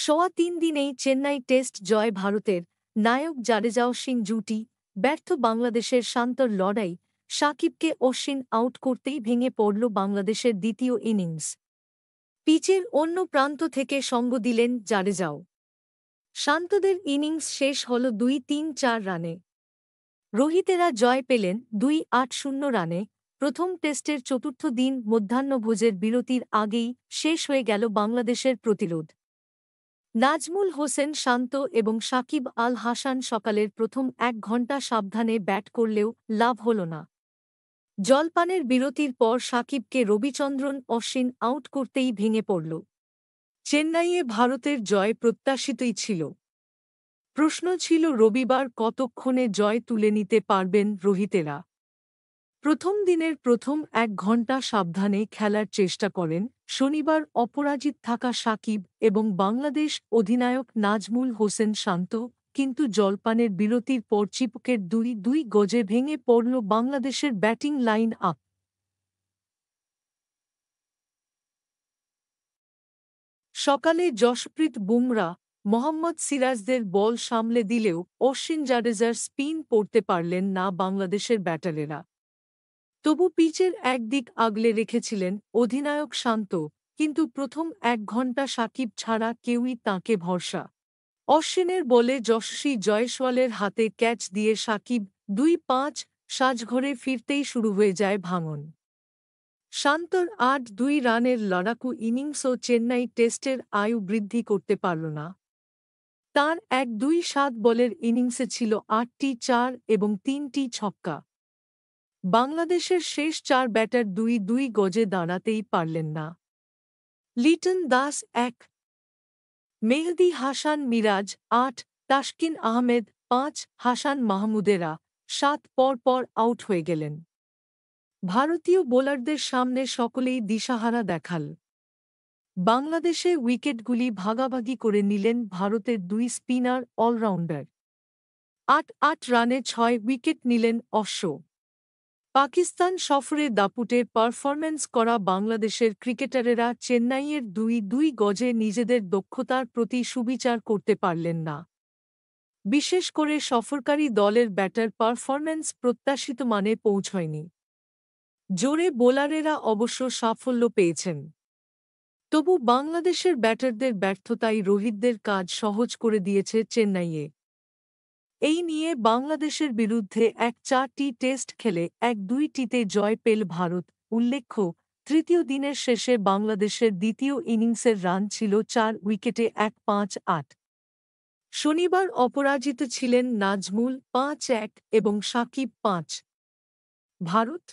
সোয়া ৩ দিনেই চেন্নাই টেস্ট জয় ভারতের। নায়ক জাডেজা অশ্বিন জুটি ব্যর্থ বাংলাদেশের শান্তর লড়াই। সাকিবকে অশ্বিন আউট করতেই ভেঙে পড়ল বাংলাদেশের দ্বিতীয় ইনিংস। পিচের অন্য প্রান্ত থেকে সঙ্গ দিলেন জাডেজাও। শান্তদের ইনিংস শেষ হল ২-৩-৪ রানে। রোহিতেরা জয় পেলেন ২-৮-০ রানে। প্রথম টেস্টের চতুর্থ দিন মধ্যাহ্নভোজের বিরতির আগেই শেষ হয়ে গেল বাংলাদেশের প্রতিরোধ। নাজমুল হোসেন শান্ত এবং সাকিব আল হাসান সকালের প্রথম ১ ঘণ্টা সাবধানে ব্যাট করলেও লাভ হল না। জলপানের বিরতির পর সাকিবকে রবিচন্দ্রন অশ্বিন আউট করতেই ভেঙে পড়ল। চেন্নাইয়ে ভারতের জয় প্রত্যাশিতই ছিল। প্রশ্ন ছিল রবিবার কতক্ষণে জয় তুলে নিতে পারবেন রোহিতেরা। প্রথম দিনের প্রথম ১ ঘণ্টা সাবধানে খেলার চেষ্টা করেন শনিবার অপরাজিত থাকা সাকিব এবং বাংলাদেশ অধিনায়ক নাজমুল হোসেন শান্ত, কিন্তু জলপানের বিরতির পর চিপকের ২-২ গজে ভেঙে পড়ল বাংলাদেশের ব্যাটিং লাইন আপ। সকালে জশপ্রীত বুমরা, মোহাম্মদ সিরাজদের বল সামলে দিলেও অশ্বিন জাডেজার স্পিন পড়তে পারলেন না বাংলাদেশের ব্যাটারেরা। তবু পিচের একদিক আগলে রেখেছিলেন অধিনায়ক শান্ত, কিন্তু প্রথম ১ ঘণ্টা সাকিব ছাড়া কেউই তাঁকে ভরসা। অশ্বিনের বলে যশস্বী জয়সওয়ালের হাতে ক্যাচ দিয়ে সাকিব ২-৫ সাজঘরে ফিরতেই শুরু হয়ে যায় ভাঙন। শান্তর ৮-২ রানের লড়াকু ইনিংসও চেন্নাই টেস্টের আয়ু বৃদ্ধি করতে পারল না। তাঁর ১-২-৭ বলের ইনিংসে ছিল ৮টি ৪ এবং ৩টি ছক্কা। বাংলাদেশের শেষ ৪ ব্যাটার ২-২ গজে দাঁড়াতেই পারলেন না। লিটন দাস ১, মেহেদী হাসান মিরাজ ৮, তাসকিন আহমেদ ৫, হাসান মাহমুদেরা ৭ পর আউট হয়ে গেলেন। ভারতীয় বোলারদের সামনে সকলেই দিশাহারা দেখাল। বাংলাদেশে উইকেটগুলি ভাগাভাগি করে নিলেন ভারতের ২ স্পিনার অলরাউন্ডার। ৮ রানে ৬ উইকেট নিলেন অশ্ব। পাকিস্তান সফরে দাপুটে পারফরম্যান্স করা বাংলাদেশের ক্রিকেটারেরা চেন্নাইয়ের ২-২ গজে নিজেদের দক্ষতার প্রতি সুবিচার করতে পারলেন না। বিশেষ করে সফরকারী দলের ব্যাটার পারফরম্যান্স প্রত্যাশিত মানে পৌঁছয়নি। জোরে বোলারেরা অবশ্য সাফল্য পেয়েছেন। তবু বাংলাদেশের ব্যাটারদের ব্যর্থতাই রোহিতদের কাজ সহজ করে দিয়েছে চেন্নাইয়ে। এই নিয়ে বাংলাদেশের বিরুদ্ধে ৪টি টেস্ট খেলে ১-২টিতে জয় পেল ভারত। উল্লেখ্য, তৃতীয় দিনের শেষে বাংলাদেশের দ্বিতীয় ইনিংসের রান ছিল ৪ উইকেটে ১-৫-৮। শনিবার অপরাজিত ছিলেন নাজমুল ৫-১ এবং সাকিব ৫। ভারত